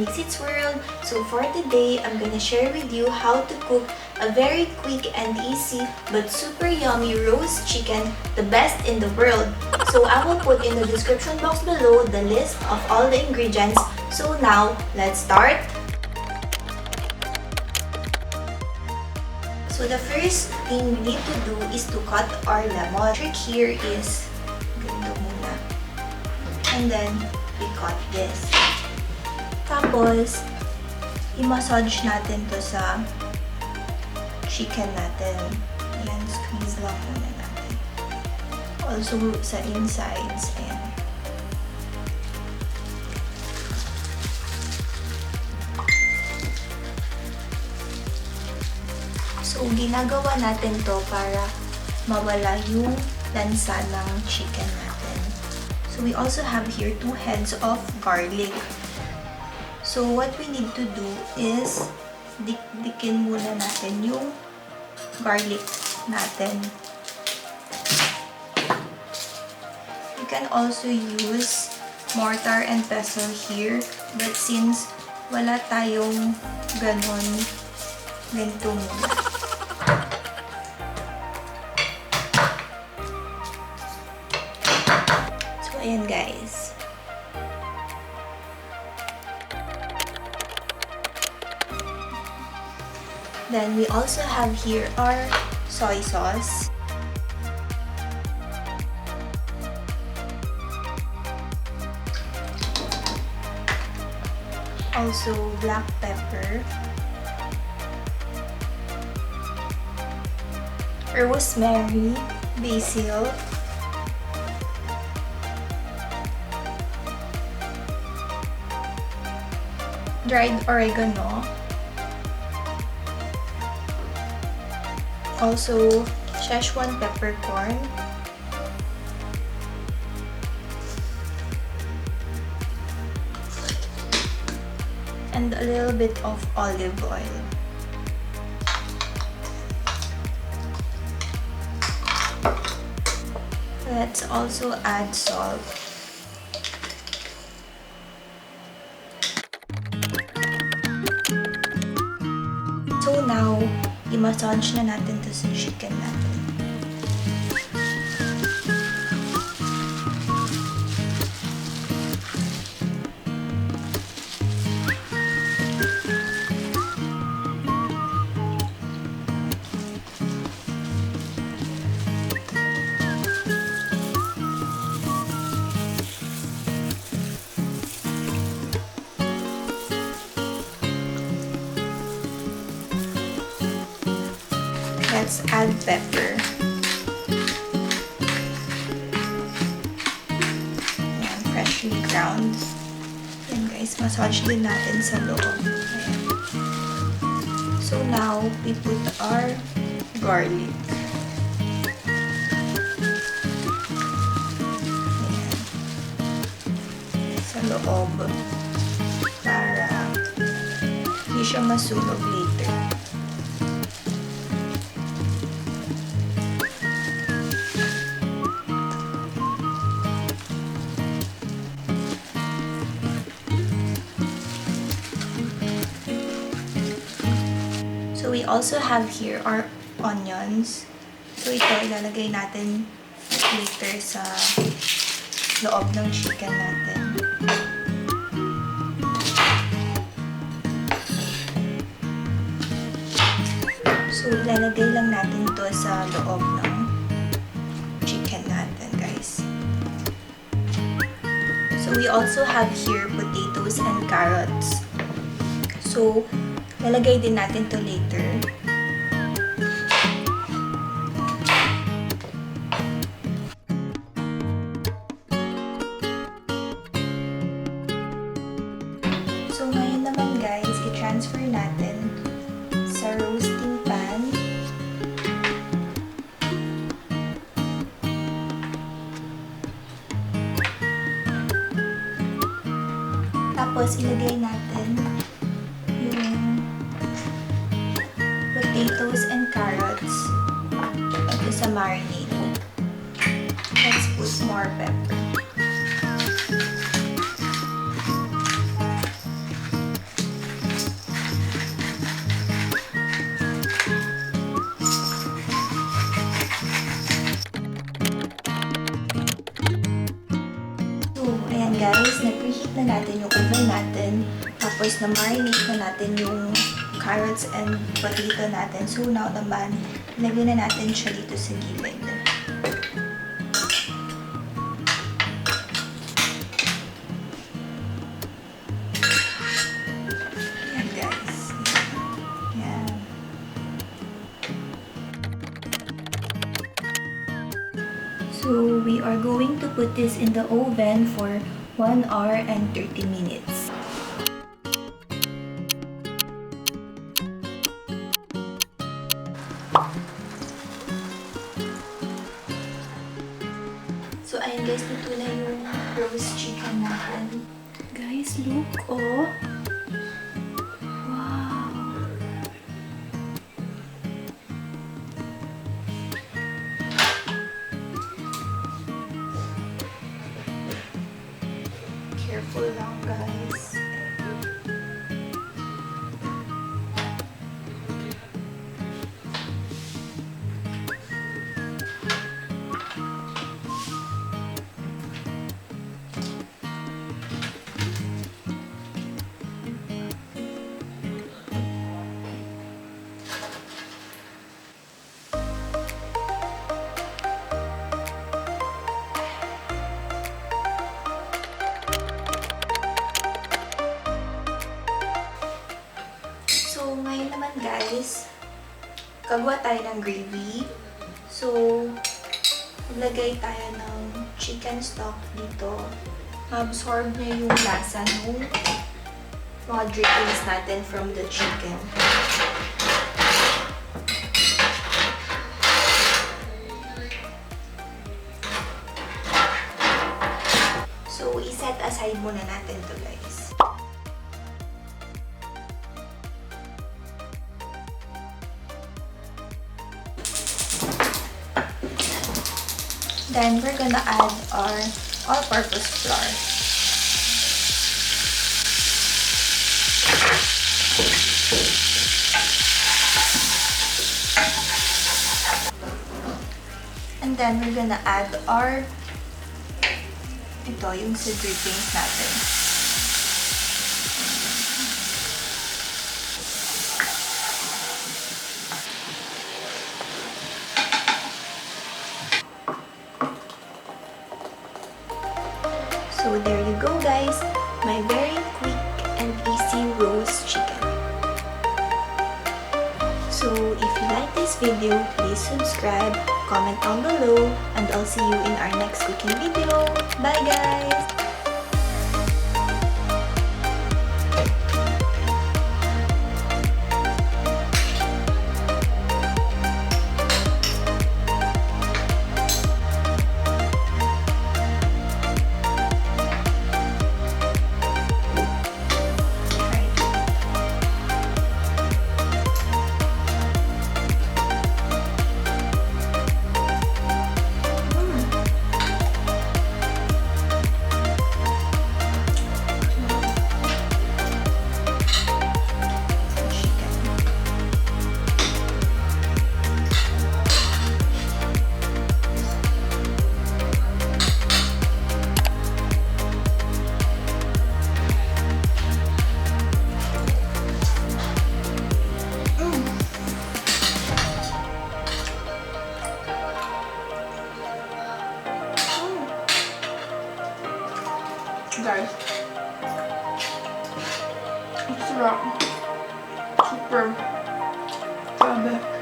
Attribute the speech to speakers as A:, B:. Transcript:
A: makes its world. So for today, I'm gonna share with you how to cook a very quick and easy but super yummy roast chicken, the best in the world. So I will put in the description box below the list of all the ingredients. So now, let's start. So the first thing we need to do is to cut our lemon. The trick here is ganito muna. And then we cut this. Tapos, i-massage natin to sa chicken natin. Ayan, squeeze lang muna natin. Also sa insides. Ayan. So, ginagawa natin to para mawala yung lansa ng chicken natin. So, we also have here 2 heads of garlic. So, what we need to do is dikdikin muna natin yung garlic natin. You can also use mortar and pestle here, but since wala tayong ganon, ganito muna. Ayan guys. Then we also have here our soy sauce. Also black pepper. Rosemary, basil. Dried oregano, also schezuan peppercorn, and a little bit of olive oil. Let's also add salt. So now, i-massage na natin to sa chicken natin. Let's add pepper. Ayan, freshly ground. Ayan guys, massage din natin sa loob. Ayan. So now, we put our garlic. Ayan. Sa loob. Para hindi siya masunog later. So we also have here our onions. So ito ilalagay natin later sa loob ng chicken natin. So ilalagay lang natin to sa loob ng chicken natin, guys. So we also have here potatoes and carrots. So lalagay din natin to later. So ngayon naman guys, i-transfer natin sa roasting pan. Tapos ilagay natin potatoes and carrots ito sa marinade. Let's put more pepper. Tapos na-marinate na natin yung carrots and potato natin. So now naman, lagyan na natin siya dito sa gilid. Yan guys. Yan. So we are going to put this in the oven for 1 hour and 30 minutes. So, ayun guys, luto na yung roast chicken natin. Guys, look, oh. Wow. Careful lang, guys. So, ngayon naman guys, gagawa tayo ng gravy. So, maglagay tayo ng chicken stock dito. Ma-absorb niya yung lasa ng mga drippings natin from the chicken. So, i-set aside muna natin to guys. Then, we're gonna add our all-purpose flour. And then, we're gonna add our yung sa drippings natin. So there you go guys, my very quick and easy roast chicken. So if you like this video, please subscribe, comment down below, and I'll see you in our next cooking video. Bye guys! Guys, ang sarap. Super. Grabe.